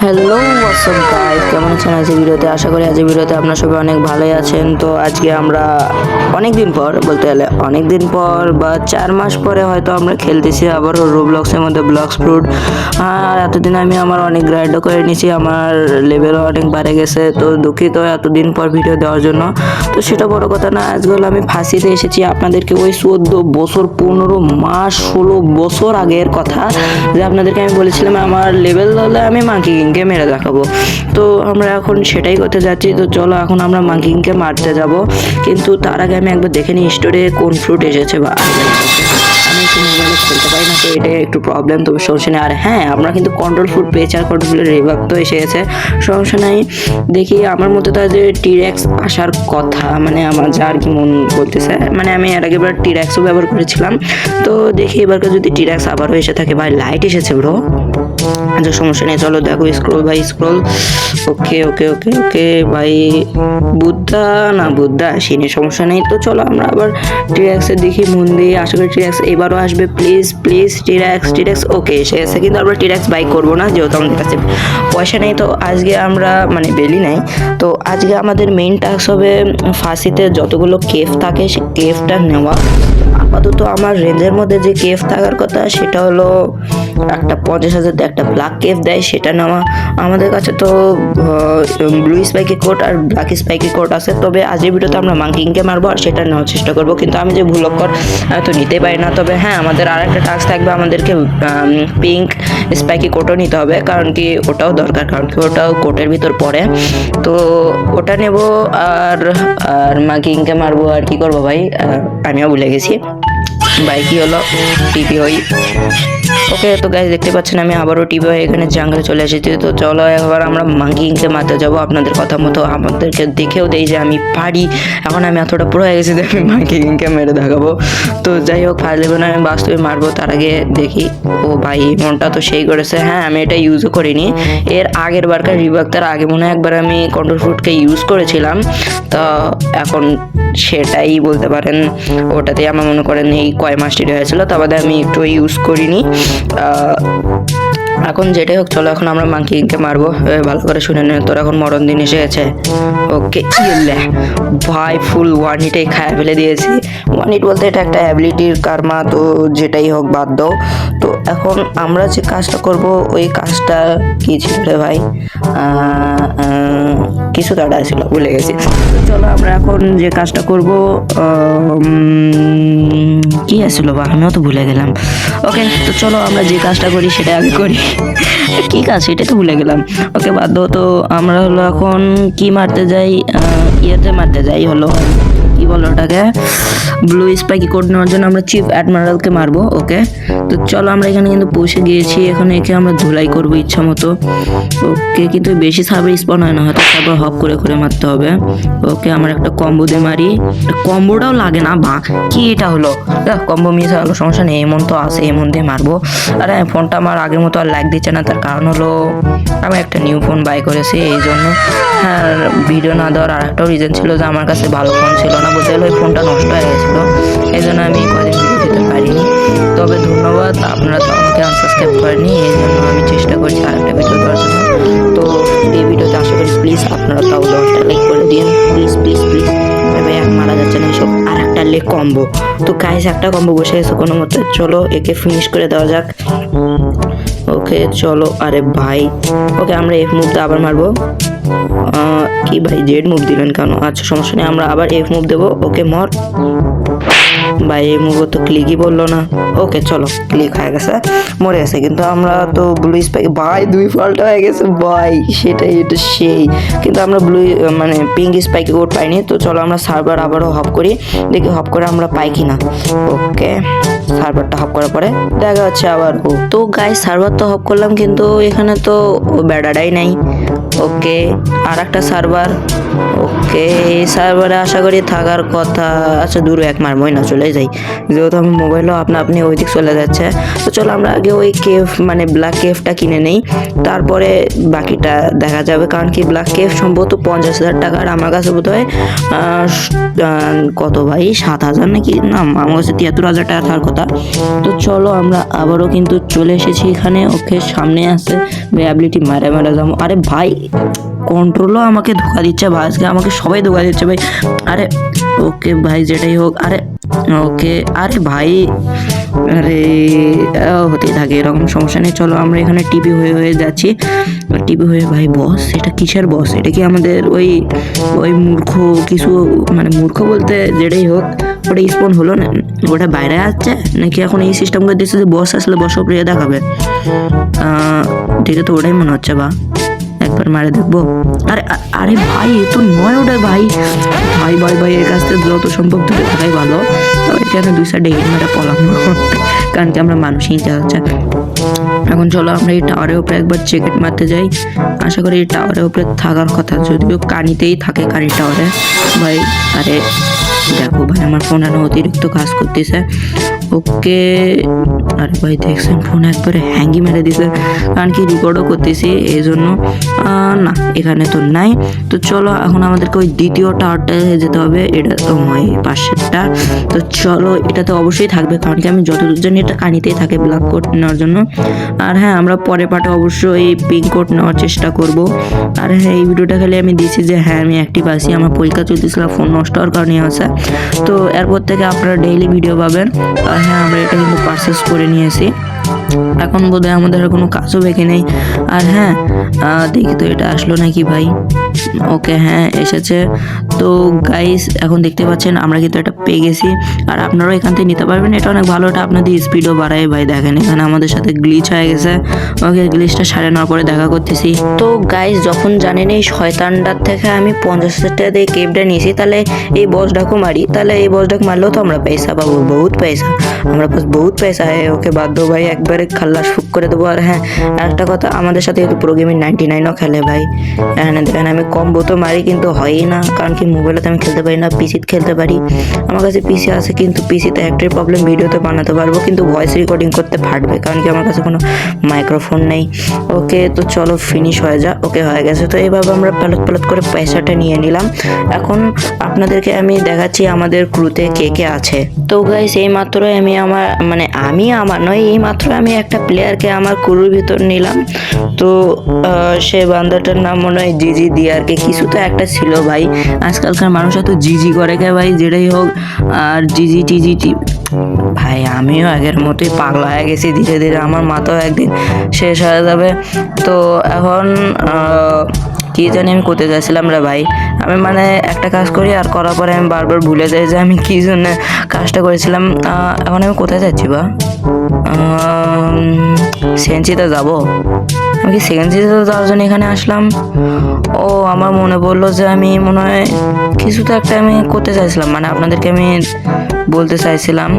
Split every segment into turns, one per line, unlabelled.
Hello WhatsApp guys, কেমন আছেন আজকের ভিডিওতে? আশা করি আজকের ভিডিওতে আপনারা সবাই অনেক ভালোই আছেন। তো আজকে আমরা অনেক দিন পর, বলতে গেলে অনেক দিন পর বা 4 মাস পরে হয়তো আমরা খেলতেছি আবার রোবলক্সের মধ্যে ব্লক্স ফ্রুট। আর এতদিন আমি আমার অনেক গ্রাইন্ডও করে নিয়েছি, আমার লেভেলও অনেক বাড়ে গেছে। তো দুঃখিত এতদিন পর ভিডিও দেওয়ার জন্য। তো সেটা বড় কথা না, আজকে হলো আমি ফাঁসিতে এসেছি আপনাদেরকে ওই 14 বছর 15 মাস 16 বছর আগের কথা, যে আপনাদেরকে আমি বলেছিলাম আমার লেভেল হলে আমি মাঙ্কি কিংকে মেরে দেখাবো। তো আমরা এখন সেটাই করতে যাচ্ছি। তো চলো এখন আমরা মাঙ্কি কিংকে মারতে যাব, কিন্তু তার আগে আমি একবার দেখে নিই স্টোরে কোন ফ্রুট এসেছে বা আমি একটু মোবাইলে খেলতে পারি না, তো এটা একটু প্রবলেম। তবে সমস্যা নেই। আর হ্যাঁ, আমরা কিন্তু কন্ট্রোল ফ্রুট পেয়েছি আর কন্ট্রোল ফ্রুটের রিভাগ তো এসে গেছে, সমস্যা নাই। দেখি আমার মধ্যে তো যে টিরেক্স আসার কথা, মানে আমার যা আর কি মন বলতেছে, মানে আমি এর আগে এবার টিরেক্সও ব্যবহার করেছিলাম। তো দেখি এবারকার যদি টিরেক্স আবারও এসে থাকে। ভাই লাইট এসেছে ব্রো, আচ্ছা সমস্যা নেই। চলো দেখো স্ক্রোল ভাই স্ক্রোল। ওকে ওকে ওকে ওকে ভাই, বুদ্ধা আসেনি, সমস্যা নেই। তো চলো আমরা আবার টিরেক্সের দেখি মন দিয়ে, আশা করি টিরেক্স এবারও আসবে। প্লিজ প্লিজ টিরেক্স ওকে এসে গেছে, কিন্তু আমরা টিরেক্স বাই করবো না যেহেতু আমাদের কাছে পয়সা নেই। তো আজকে আমরা মানে বেলি নাই, তো আজকে আমাদের মেইন টাস্ক হবে ফাঁসিতে যতগুলো কেফ থাকে সে কেফটা নেওয়া। আপাতত আমার রেঞ্জের মধ্যে যে কেফ থাকার কথা সেটা হলো একটা 50,000 একটা ব্ল্যাক কেফ দেয়, সেটা নেওয়া। আমাদের কাছে তো ব্লু স্পাইকি কোট আর ব্ল্যাক স্পাইকি কোট আছে, তবে আজকের ভিডিওতে আমরা মাঙ্কিংকে মারবো আর সেটা নেওয়ার চেষ্টা করবো। কিন্তু আমি যে ভুল অক্ষর তো নিতে পারি না। তবে হ্যাঁ, আমাদের আর একটা টাস্ক থাকবে, আমাদেরকে পিঙ্ক স্পাইকি কোটও নিতে হবে, কারণ কি ওটাও দরকার, কারণ কি ওটাও কোটের ভিতর পড়ে। তো ওটা নেব আর আর মাঙ্কিংকে মারবো। আর কি করবো ভাই, আমিও ভুলে গেছি ভাই, কি হলো টিপি হই। ওকে, তো গাইস দেখতে পাচ্ছেন আমি আবারও টিপি হয়ে এখানে জাঙ্গলে চলে এসেছি। তো চলো এবার আমরা মাঙ্কি কিংকে মারতে যাবো আপনাদের কথা মতো। আমাদেরকে দেখেও দেই যে আমি পারি, এখন আমি এতটা পুরো হয়ে গেছি যে আমি মাঙ্কি কিংকে মেরে দেখাবো। তো যাই হোক, ফার্স্ট লেভেলে আমি বাস্তবে মারবো, তার আগে দেখি। ও ভাই মনটা তো সেই করেছে। হ্যাঁ, আমি এটা ইউজও করিনি এর আগের বারকার রিভাক্তার আগে, মনে হয় একবার আমি কন্ট্রোল ফ্রুটকে ইউজ করেছিলাম। তো এখন সেটাই বলতে পারেন, ওটাতেই আমার মনে করেন এই কয় মাস টিড হয়েছিল, তা বাদে আমি একটু ইউজ করিনি। এখন যেটাই হোক, চলো এখন আমরা মাঙ্কি কিংকে মারবো। ভালো করে শুনে নেন, তোর এখন মরণ দিন এসে গেছে। ওকে ভাই, ফুল ওয়ান হিটেই খায় ফেলে দিয়েছি। ওয়ান হিট বলতে এটা একটা অ্যাবিলিটির কারমা, তো যেটাই হোক বাদ দাও। তো এখন আমরা যে কাজটা করব ওই কাজটা কি ছিল রে ভাই, কিছু তাড়া ছিল, ভুলে গেছি। চলো আমরা এখন যে কাজটা করব কি আসছিল বা আমিও তো ভুলে গেলাম। ওকে, তো চলো আমরা যে কাজটা করি সেটা আগে করি। কি কাজ সেটা তো ভুলে গেলাম। ওকে বাদ দাও। তো আমরা হলো এখন কি মারতে যাই, ইয়েতে মারতে যাই হলো কি বলো ওটাকে, ব্লু স্পাইকি কোড নেওয়ার জন্য আমরা চিফ অ্যাডমিরালকে মারবো। ওকে, তো চলো আমরা এখানে কিন্তু পৌঁছে গিয়েছি। এখন একে আমরা ধুলাই করবো ইচ্ছা মতো। ওকে, কিন্তু বেশি সার্ভার স্পন হয় না, হয়তো সার্ভার হপ করে করে মারতে হবে। ওকে, আমার একটা কম্বো দিয়ে মারি, কম্বোটাও লাগে না বা কি এটা হলো, কম্বো মিস হলো, সমস্যা নেই, এমন তো আছে, এমন দিয়ে মারবো। আর হ্যাঁ, ফোনটা আমার আগের মতো আর লাইক দিচ্ছে না, তার কারণ হলো আমি একটা নিউ ফোন বাই করেছি এই জন্য। হ্যাঁ, ভিডিও না দেওয়ার আর একটাও রিজন ছিল যে আমার কাছে ভালো ফোন ছিল না, বলতে গেলে ওই ফোনটা নষ্ট হয়ে গেছিলো, এই জন্য আমি কদিন ভিডিও দিতে পারিনি। তবে ধন্যবাদ, আপনারা তো আমাকে আনসাবস্ক্রাইব করেনি, এই জন্য আমি চেষ্টা করছি আর একটা ভিডিও দেওয়ার জন্য। তো এই ভিডিওতে আশা করি প্লিজ আপনারা তাও 10টা লাইক করে দিন, প্লিজ প্লিজ প্লিজ। ভাই এক মারা যাচ্ছে না এইসব। আর একটা লে কম্বো, তো গাইস একটা কম্বো বসে গেছে কোনো মতে, চলো একে ফিনিশ করে দেওয়া যাক। ওকে চলো, আরে ভাই ওকে আমরা এফ মুভ আবার মারবো। কি ভাই জেড মুভ দিলেন কেন? আচ্ছা সমস্যা নেই, আমরা আবার এফ মুভ দেবো। ওকে মর ভাই, এই মুভ তো ক্লিকই বললো না। ওকে চলো, ক্লিক হয়ে গেছে, মরে গেছে। কিন্তু আমরা তো ব্লু স্পাইক ভাই 2 ফল্ট হয়ে গেছে ভাই, সেটাই এটা সেই। কিন্তু আমরা ব্লু মানে পিঙ্ক স্পাইকে কোড পাইনি। তো চলো আমরা সার্ভার আবারও হপ করি, দেখি হপ করে আমরা পাই কিনা। ওকে, সার্ভারটা হপ করার পরে দেখা যাচ্ছে আবার। তো গাইস সার্ভার তো হপ করলাম, কিন্তু এখানে তো ব্যাডাটাই নাই। ওকে, আর একটা সার্ভার। ওকে, এই সার্ভারে আশা করি থাকার কথা। আচ্ছা দূর এক মারবই না, চলে যাই, যেহেতু আমার মোবাইলও আপনি ওই দিক চলে যাচ্ছে। তো চলো আমরা আগে ওই কেভ মানে ব্ল্যাক কেভটা কিনে নেই, তারপরে বাকিটা দেখা যাবে। কারণ কি ব্ল্যাক কেভ সম্ভবত 50,000 টাকা, আর আমার কাছে বোধ হয় কত ভাই 7,000 নাকি, না আমার কাছে 73,000 টাকা থাকার কথা। তো চলো আমরা আবারও কিন্তু চলে এসেছি এখানে। ওকে, সামনে আছে অ্যাবিলিটি মারা যাবো। আরে ভাই কন্ট্রোলও আমাকে ধোকা দিচ্ছে ভাই, আজকে আমাকে সবাই ধোকা দিচ্ছে ভাই। আরে ওকে ভাই, যেটাই হোক। আরে ওকে, আরে ভাই, আরে হতেই থাকে এরকম, সমস্যা নেই। চলো আমরা এখানে টিভি হয়ে যাচ্ছি, টিভি হয়ে। ভাই বস, এটা কিসের বস? এটা কি আমাদের ওই ওই মূর্খ কিছু, মানে মূর্খ বলতে যেটাই হোক, ওটা স্পন হলো না, ওটা বাইরে আসছে নাকি এখন এই সিস্টেম করে দিচ্ছে যে বস আসলে বস প্রিয় দেখাবে? দেখে তো ওটাই মনে হচ্ছে। বা একবার মারে দেখবো। আরে আরে ভাই, এ তো নয় ওটা ভাই। ভাই ভাই ভাই, এর কাছ থেকে যত সম্ভব দূরে থাকাই ভালো। তো এখানে দুই সাইডে হিট মেরে পলাম, কারণ কি আমরা মানুষই যাচ্ছে। এখন চলো আমরা এই টাওয়ারের উপরে একবার চেকেট মারতে যাই। আশা করি এই টাওয়ারের উপরে থাকার কথা, যদিও কানিতেই থাকে, কানি টাওয়ারে ভাই। আরে দেখো ভাই, আমার ফোন আরো অতিরিক্ত কাজ করতেছে। ওকে, আরে ভাই দেখছেন ফোন একবারে হ্যাঙ্গি মেরে দিছে, কারণ কি রেকর্ডও করতেছি এই জন্য। না এখানে তো নাই। তো চলো এখন আমাদেরকে ওই দ্বিতীয় টাওয়ারটা যেতে হবে, এটা তো ওই পাশেরটা। তো চলো, এটা তো অবশ্যই থাকবে, কারণ কি আমি যতদূর জানি এটা কানিতেই থাকে ব্ল্যাক কোট নেওয়ার জন্য। আর হ্যাঁ, আমরা পরে পাটে অবশ্যই এই পিঙ্ক কোট নেওয়ার চেষ্টা করব। আর হ্যাঁ, এই ভিডিওটা খালি আমি দিয়েছি যে হ্যাঁ আমি অ্যাক্টিভ আছি, আমার পরীক্ষা চলতেছিল, ফোন নষ্ট হওয়ার কারণে আছে। তো এরপর থেকে আপনারা ডেইলি ভিডিও পাবেন। আর হ্যাঁ, আমরা এটা কিন্তু পারচেস করে নিয়েছি, এখন বোধহয় আমাদের কোনো কাজও বেঁকে নেই। আর হ্যাঁ, দেখি তো এটা আসলো নাকি ভাই। ওকে হ্যাঁ এসেছে। তো গাইস এখন দেখতে পাচ্ছেন আমরা কিন্তু এটা পেয়ে গেছি, আর আপনারাও এখান থেকে নিতে পারবেন। এটা অনেক ভালো, এটা আপনাদের স্পিডও বাড়ায় ভাই। দেখেন এখানে আমাদের সাথে গ্লিচ হয়ে গেছে। ওকে, গ্লিচটা সারে নেওয়ার পরে দেখা করতেছি। তো গাইস যখন জানেন এই শয়তানটার থেকে আমি 50,000 টাকা দিয়ে কেপটা নিয়েছি, তাহলে এই বসটাকে মারি, তাহলে এই বসটাকে মারলেও তো আমরা পয়সা পাবো, বহুত পয়সা, আমরা পাস বহুত পয়সা। হ্যাঁ ওকে বাদ দো ভাই, একবারে খাল্লাস ফুক করে দেবো। আর হ্যাঁ একটা কথা, আমাদের সাথে একটু প্রো গেমিং 99ও খেলে ভাই। এখানে দেখেন আমি কম্বো তো মারি, কিন্তু হয়ই না, কারণ কি মোবাইলে তো আমি খেলতে পারি না, পিসিতে খেলতে পারি। আমার কাছে পিসি আছে, কিন্তু পিসিতে একটাই প্রবলেম, ভিডিওতে বানাতে পারবো কিন্তু ভয়েস রেকর্ডিং করতে ফাটবে, কারণ কি আমার কাছে কোনো মাইক্রোফোন নেই। ওকে তো চলো ফিনিশ হয়ে যা। ওকে হয়ে গেছে। তো এইভাবে আমরা পালত করে পয়সাটা নিয়ে নিলাম। এখন আপনাদেরকে আমি দেখাচ্ছি আমাদের ক্রুতে কে কে আছে। তো গাইস এই মাত্রই আমি আমার নয়, এই মাত্র আমি একটা প্লেয়ারকে আমার ক্রুর ভিতর নিলাম। তো সে বান্দাটার নাম মনে হয় জিজি দিয়ারকে কিছু তো একটা ছিল ভাই। আজকালকার মানুষ এত জিজি করে কে ভাই, যেটাই হোক। আর জিজি টিজি ভাই, আমিও আগের মতোই পাগলা হয়ে গেছি ধীরে ধীরে, আমার মাথাও একদিন শেষ হয়ে যাবে। তো এখন কি জানি আমি করতে চাইছিলাম রে ভাই। আমি একটা কাজ করি, আর করার পরে আমি বারবার ভুলে যাই যে আমি কি জন্য কাজটা করেছিলাম। এখন আমি কোথায় যাচ্ছি বা? সেন্সিতে যাবো? আমি কি সেন্সিতে যাওয়ার জন্য এখানে আসলাম? ও আমার মনে পড়লো যে আমি মনে হয় কিছু তো একটা আমি করতে চাইছিলাম, আপনাদেরকে আমি বলতে চাইছিলাম।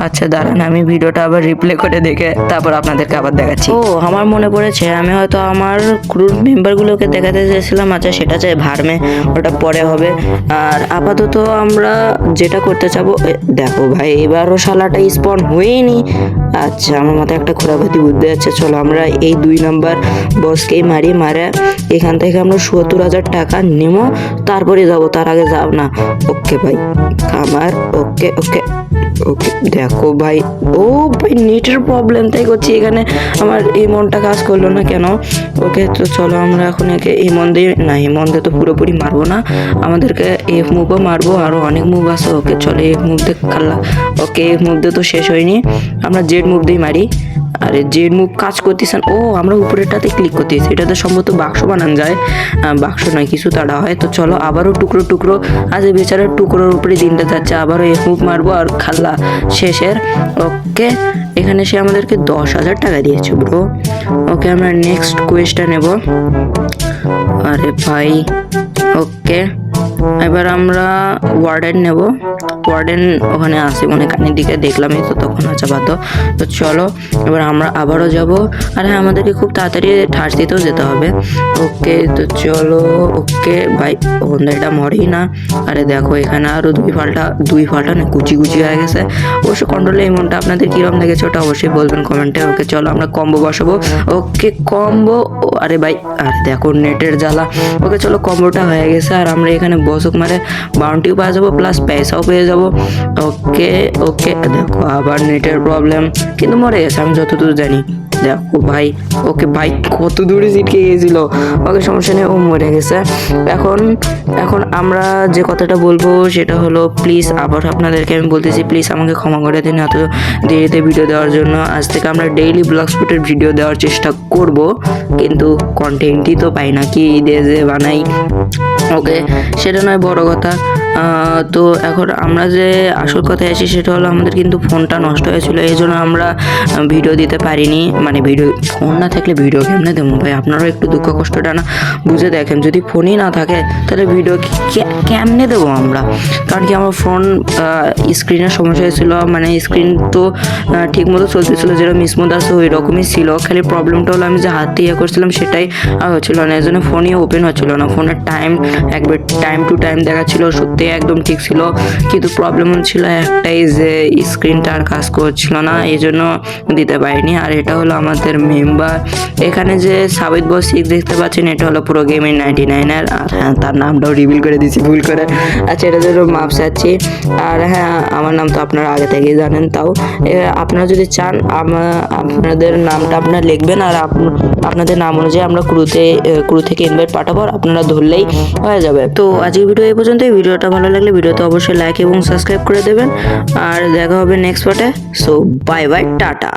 আচ্ছা দাঁড়ান, আমি ভিডিওটা আবার রিপ্লে করে দেখে তারপর আপনাদেরকে আবার দেখাচ্ছি। ও আমার মনে পড়েছে, আমি হয়তো আমার ক্রুর মেম্বারগুলোকে দেখাতে চেয়েছিলাম। আচ্ছা সেটা চাই ভার্মে, ওটা পরে হবে। আর আপাতত আমরা যেটা করতে চাবো, দেখো ভাই এবারও শালাটা স্পন হয়নি। আচ্ছা আমার মাথায় একটা খোরাপাতি বুদ্ধি আছে, চলো আমরা এই 2 নাম্বার বসকেই মারে এখান থেকে আমরা 70,000 টাকা নেবো, তারপরে যাবো, তার আগে যাব না। ওকে ভাই আমার ওকে ওকে ওকে দেখো ভাই, ও ভাই নেটের প্রবলেম তাই করছি এখানে, আমার এই মনটা কাজ করলো না কেন। ওকে তো চলো আমরা এখন একে ইমন দিয়ে তো পুরোপুরি মারবো না, আমাদেরকে এফ মুভও মারবো, আরো অনেক মুভ আছে। ওকে চলো এফ মুভ দিয়ে খাল্লা। ওকে এফ মুভ দিয়ে তো শেষ হয়নি, আমরা জেড মুভ দিয়ে মারি। আরে জেড মুভ কাজ করতেছেন। ও আমরা উপরেরটাতে ক্লিক করতেছি, এটাতে সম্ভবত বাক্স বানানো যায়, বাক্স নয় কিছু তাড়া হয়। তো চলো আবারও টুকরো আজ এই বেচারার টুকরোর উপরে দিনটা যাচ্ছে, আবারও এফ মুভ মারবো আর খাল্লা শেষের। ওকে এখানে সে আমাদেরকে 10,000 টাকা দিয়েছে ব্রো। ওকে আমরা নেক্সট কোয়েস্টটা নেব। আরে ভাই ওকে এবার আমরা ওয়ার্ডেন নেব। ওয়ার্ডেন ওখানে আসে মানে কানের দিকে দেখলামই তো তখন। আচ্ছা বাদ দাও। তো চলো এবার আমরা আবারও যাব। আর হ্যাঁ আমাদেরকে খুব তাড়াতাড়ি ঠাস দিতেও যেতে হবে। ওকে তো চলো। ওকে ভাই এটা মরেই না। আরে দেখো এখানে আরও দুই ফাল্টা না কুচি হয়ে গেছে। অবশ্য কন্ট্রোলে এই মনটা আপনাদের কিরম লেগেছে ওটা অবশ্যই বলবেন কমেন্টে। ওকে চলো আমরা কম্বো বসাবো। ওকে কম্বো। আরে ভাই আরে দেখো নেটের জ্বালা। ওকে চলো কম্বোটা হয়ে গেছে আর আমরা এখানে বসক মারে বাউন্টিও পেয়ে যাবো প্লাস পয়সাও পেয়ে যাবো। ওকে ওকে দেখো আবার নেটের প্রবলেম, কিন্তু মরে গেছে আমি যতদূর জানি। দেখো ভাই ওকে ভাই কত দূরে ছিটকে গিয়েছিল। ওকে সমস্যা নেই, ও মরে গেছে। এখন এখন আমরা যে কথাটা বলবো সেটা হলো প্লিজ আবার আপনাদেরকে আমি বলতেছি প্লিজ আমাকে ক্ষমা করে দিন এত দেরিতে ভিডিও দেওয়ার জন্য। আজ থেকে আমরা ডেইলি ব্লগ স্পটের ভিডিও দেওয়ার চেষ্টা করব, কিন্তু কন্টেন্টই তো পাই না, কি দিয়ে যে বানাই। ওকে সেটা নয় বড় কথা। তো এখন আমরা যে আসল কথায় আসি সেটা হলো আমাদের কিন্তু ফোনটা নষ্ট হয়েছিল, এই জন্য আমরা ভিডিও দিতে পারিনি। মানে ভিডিও ফোন না থাকলে ভিডিও কেমনে দেবো ভাই, আপনারাও একটু দুঃখ কষ্টটা না বুঝে দেখেন। যদি ফোনই না থাকে তাহলে ভিডিও কেমনে দেবো আমরা? কারণ কি আমার ফোন স্ক্রিনের সমস্যা হয়েছিল, মানে স্ক্রিন তো ঠিক মতো চলতেছিল, যেরকম স্মুথ আছে ওই রকমই ছিল। খালি প্রবলেমটা হলো আমি যে হাত দিয়ে করছিলাম সেটাই হচ্ছিল না, এই জন্য ফোনই ওপেন হচ্ছিল না। ফোনের একবার টাইম টু টাইম দেখাচ্ছিল, সত্যি একদম ঠিক ছিল, কিন্তু প্রবলেম ছিল একটাই যে স্ক্রিনটা আর কাজ করছিল না, এই জন্য দিতে পারিনি। আর এটা হলো আমাদের মেম্বার, এখানে যে সাবিত বস 6 দেখতে পাচ্ছেন এটা হলো পুরো গেমের 99-এর। আর হ্যাঁ তার নামটাও রিভিল করে দিয়েছি ভুল করে। আচ্ছা এটা জন্য মাপ চাচ্ছি। আর হ্যাঁ আমার নাম তো আপনারা আগে থেকেই জানেন, তাও আপনারা যদি চান আপনাদের নামটা আপনারা লিখবেন আর আপনাদের নাম অনুযায়ী আমরা ক্রু থেকে ইনভাইট পাঠাবো, আর আপনারা ধরলেই হয়ে যাবে। তো আজকের ভিডিও এই পর্যন্তই। ভিডিওটা ভালো লাগলে ভিডিওতে অবশ্যই লাইক এবং সাবস্ক্রাইব করে দেবেন, আর দেখা হবে নেক্সট পার্টে। So bye bye tata.